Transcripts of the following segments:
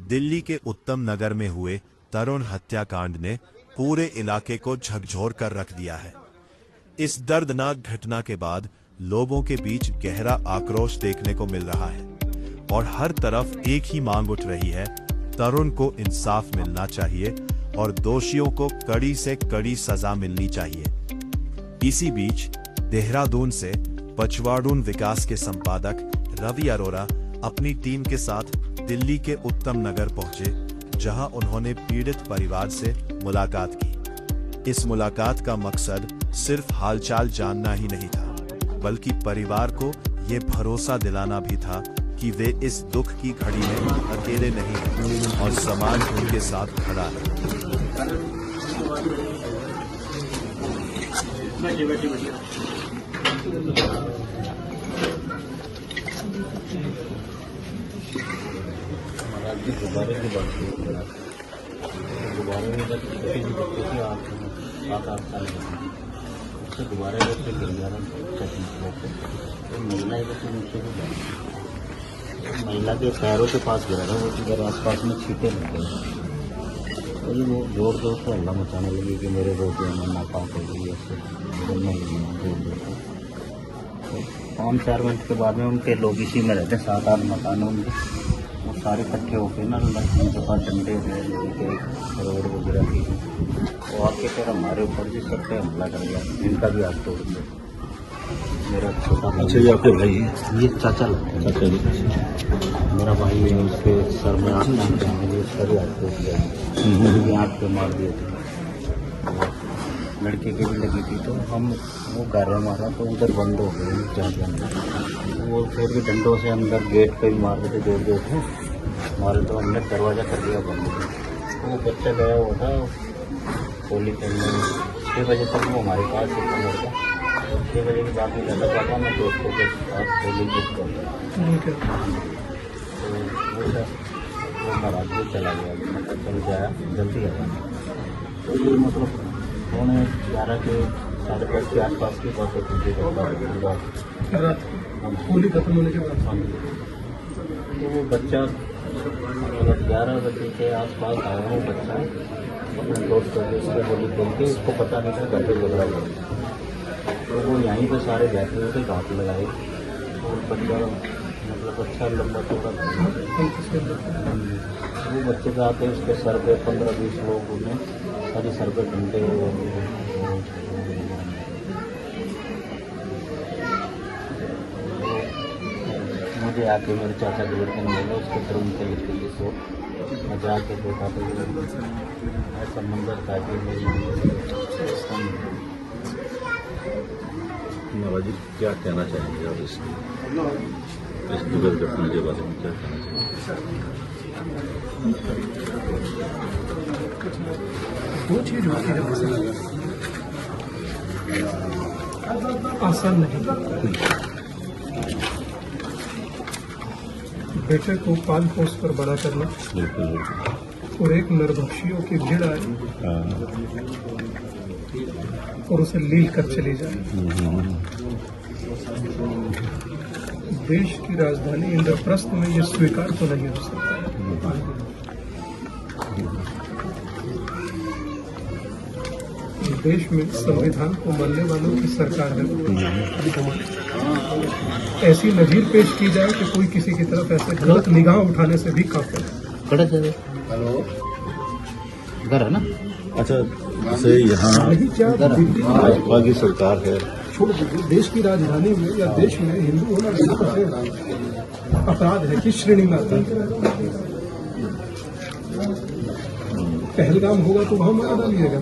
दिल्ली के उत्तम नगर में हुए तरुण हत्याकांड ने पूरे इलाके को झकझोर कर रख दिया है। इस दर्दनाक घटना के बाद लोगों के बीच गहरा आक्रोश देखने को मिल रहा है और हर तरफ एक ही मांग उठ रही है, तरुण को इंसाफ मिलना चाहिए और दोषियों को कड़ी से कड़ी सजा मिलनी चाहिए। इसी बीच देहरादून से पचवाड़ून विकास के संपादक रवि अरोरा अपनी टीम के साथ दिल्ली के उत्तम नगर पहुंचे, जहां उन्होंने पीड़ित परिवार से मुलाकात की। इस मुलाकात का मकसद सिर्फ हालचाल जानना ही नहीं था, बल्कि परिवार को ये भरोसा दिलाना भी था कि वे इस दुख की घड़ी में अकेले नहीं हैं और समाज उनके साथ खड़ा है। गुब्बारे की बात गुब्बारे में जब छोटी सी बच्ची थी 7-8 साल की उससे गुब्बारे बच्चे गिर गया तो महिला ही बच्चे नीचे को महिला के पैरों के पास गिरा था, वो इधर आसपास में छींटे लग गए। तो वो जोर जोर से हल्ला मचाने लगी कि मेरे रोटियाँ में नाकाम हो गई। ऐसे जोर जोर से 5-4 मिनट के बाद में उनके लोग इसी में रहते हैं, 7-8 मकान उनके, वो सारे इकट्ठे होकर ना उनके पास डंडे रोड वगैरह की वो आके फिर हमारे ऊपर भी सब पे हमला कर गया। इनका भी हाथ तोड़ दिया। मेरा छोटा भाई, अच्छा ये आपके भाई है? ये चाचा लगता है, चाचा जी। मेरा भाई है, उसके सर में आँख नहीं, उसका भी हाथ टूट गया, आँख पे मार दिए थे। लड़के की भी लगी थी तो हम वो घर मारा तो उधर बंद हो गए जहाँ वो फिर भी डंडों से अंदर गेट पे भी मार रहे थे, जोर जोर से मारे तो हमने दरवाज़ा कर दिया बंद। वो बच्चा गया हुआ था होली खेलने, 6 बजे तक वो हमारे पास था लड़का। 6 बजे के बाद में लगा पापा मैं दोस्तों के साथ होली बुक कर तो वो महाराज भी चला गया, मतलब चल गया जल्दी आ गया। तो ये मतलब 11 के 10:30 के आसपास की बात होती थी होली खत्म होने के बाद। तो वो बच्चा 11 बजे के आसपास आया, वो बच्चा अपने दोस्त को उसको होली खेल के, उसको पता नहीं था घर पे झगड़ा हुआ। तो वो यहीं पे सारे बैठे हुए थे, घाट लगाए। और बच्चा मतलब अच्छा लंबा चौड़ा वो बच्चे का आते उसके सर पे 15-20 लोग उन्हें सारे सर पे डंडे मुझे आके मेरे चाचा के लड़के ने बोला उसके फिर उनके लिए सो मैं जाके देखा तो ऐसा मंदिर था कि महाराज जी क्या कहना चाहेंगे आप इस दुखद घटना के बारे में क्या कहना चाहेंगे? दो चीज होती है, आसान नहीं। बेटे को पाल पोस कर बड़ा करना बिल्कुल। और एक नरभक्षियों की भीड़ आए और उसे लील कर चली जाए। देश की राजधानी इंद्रप्रस्थ में यह स्वीकार तो नहीं हो सकता। देश में संविधान को मानने वालों की सरकार है। ऐसी नजीर पेश की जाए कि कोई किसी की तरफ ऐसे गलत निगाह उठाने से भी काफी बड़ा जगह घर है ना। अच्छा जैसे यहाँ भाजपा की सरकार है, छोड़ दीजिए, देश की राजधानी में या देश में हिंदू होना अपराध है, किस श्रेणी में आता है? पहलगाम होगा तो वहां मारा डालिएगा,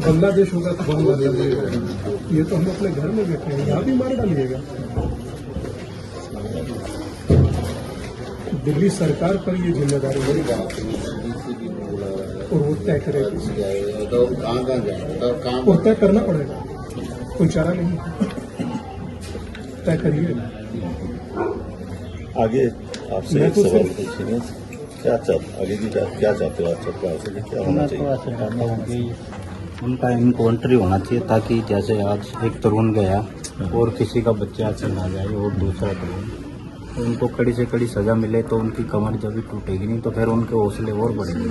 बांग्लादेश होगा तो वहां मारा डालिएगा। ये तो हम अपने घर में बैठे हैं, यहाँ भी मार डालिएगा। दिल्ली सरकार पर ये जिम्मेदारी है और वो तय करेगी और तय करना पड़ेगा, कोई चारा नहीं, तय करिए। आगे आपसे एक सवाल पूछेंगे, क्या आगे की क्या चाहते हो आप सरकार से, क्या होना चाहिए? मैं तो ऐसे चाहता हूँ कि उनका इनकाउंट्री होना चाहिए, ताकि जैसे आज एक तरुण गया और किसी का बच्चा ऐसे ना जाए और दूसरा तरुण तो उनको कड़ी से कड़ी सजा मिले तो उनकी कमर जब भी टूटेगी नहीं तो फिर उनके हौसले और बढ़ेंगे।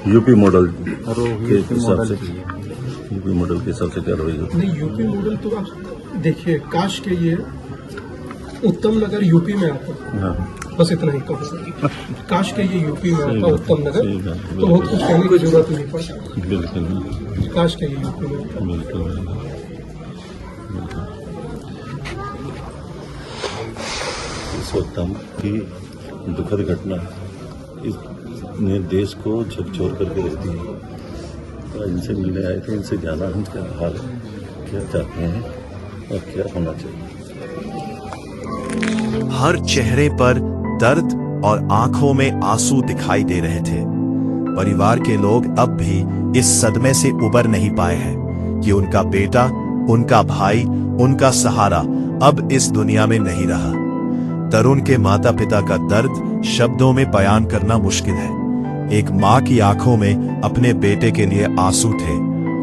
यूपी मॉडल और वो के यूपी हिसाब मॉडल से की है। यूपी मॉडल के हिसाब से कार्रवाई होती नहीं, यूपी मॉडल तो आप देखिए, काश के ये उत्तम नगर यूपी में आता, है। हाँ, बस इतना ही कहूँगा। काश के ये यूपी में सही आता बात, उत्तम नगर, सही बात, तो बहुत कुछ कहने की जरूरत नहीं पड़ता। बिल्कुल काश के ये यूपी में आता। बिल्कुल। इस वक्त हम की दुखद घटना इसने देश को झकझोर करके रख दी है। तो इनसे मिलने आए थे, इनसे जाना हम क्या हाल क्या चाहते हैं और क्या होना चाहिए। हर चेहरे पर दर्द और आंखों में आंसू दिखाई दे रहे थे। परिवार के लोग अब भी इस सदमे से उबर नहीं पाए हैं कि उनका बेटा, उनका भाई, उनका सहारा अब इस दुनिया में नहीं रहा। तरुण के माता पिता का दर्द शब्दों में बयान करना मुश्किल है। एक माँ की आंखों में अपने बेटे के लिए आंसू थे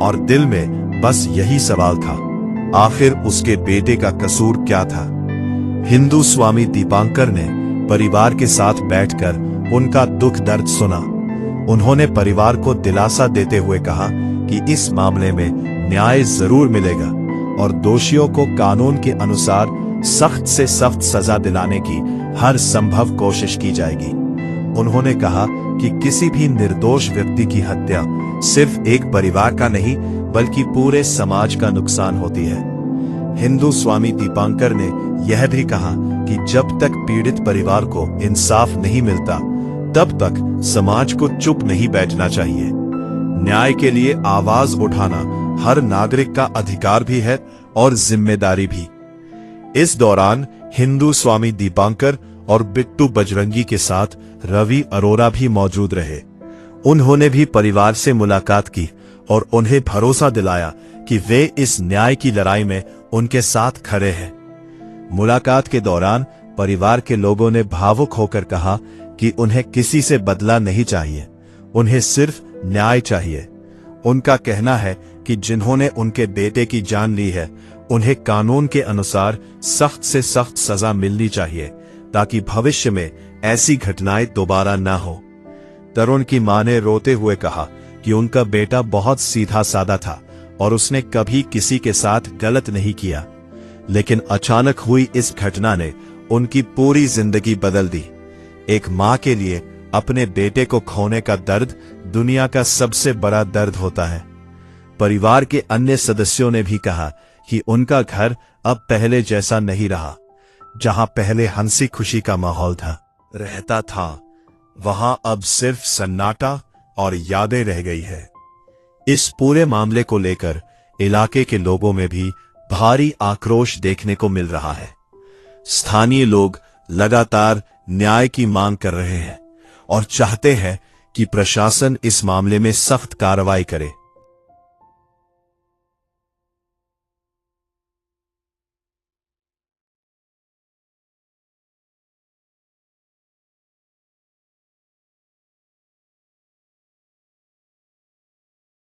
और दिल में बस यही सवाल था, आखिर उसके बेटे का कसूर क्या था। हिंदू स्वामी दीपांकर ने परिवार के साथ बैठकर उनका दुख दर्द सुना। उन्होंने परिवार को दिलासा देते हुए कहा कि इस मामले में न्याय जरूर मिलेगा और दोषियों को कानून के अनुसार सख्त से सख्त सजा दिलाने की हर संभव कोशिश की जाएगी। उन्होंने कहा कि किसी भी निर्दोष व्यक्ति की हत्या सिर्फ एक परिवार का नहीं बल्कि पूरे समाज का नुकसान होती है। हिंदू स्वामी दीपांकर ने यह भी कहा कि जब तक पीड़ित परिवार को इंसाफ नहीं मिलता तब तक समाज को चुप नहीं बैठना चाहिए। न्याय के लिए आवाज उठाना हर नागरिक का अधिकार भी है और जिम्मेदारी भी। इस दौरान हिंदू स्वामी दीपांकर और बिट्टू बजरंगी के साथ रवि अरोरा भी मौजूद रहे। उन्होंने भी परिवार से मुलाकात की और उन्हें भरोसा दिलाया कि वे इस न्याय की लड़ाई में उनके साथ खड़े हैं। मुलाकात के दौरान परिवार के लोगों ने भावुक होकर कहा कि उन्हें किसी से बदला नहीं चाहिए, उन्हें सिर्फ न्याय चाहिए। उनका कहना है कि जिन्होंने उनके बेटे की जान ली है उन्हें कानून के अनुसार सख्त से सख्त सजा मिलनी चाहिए ताकि भविष्य में ऐसी घटनाएं दोबारा न हो। तरुण की मां ने रोते हुए कहा कि उनका बेटा बहुत सीधा साधा था और उसने कभी किसी के साथ गलत नहीं किया, लेकिन अचानक हुई इस घटना ने उनकी पूरी जिंदगी बदल दी। एक मां के लिए अपने बेटे को खोने का दर्द दुनिया का सबसे बड़ा दर्द होता है। परिवार के अन्य सदस्यों ने भी कहा कि उनका घर अब पहले जैसा नहीं रहा। जहां पहले हंसी खुशी का माहौल रहता था, वहां अब सिर्फ सन्नाटा और यादें रह गई है। इस पूरे मामले को लेकर इलाके के लोगों में भी भारी आक्रोश देखने को मिल रहा है। स्थानीय लोग लगातार न्याय की मांग कर रहे हैं और चाहते हैं कि प्रशासन इस मामले में सख्त कार्रवाई करे।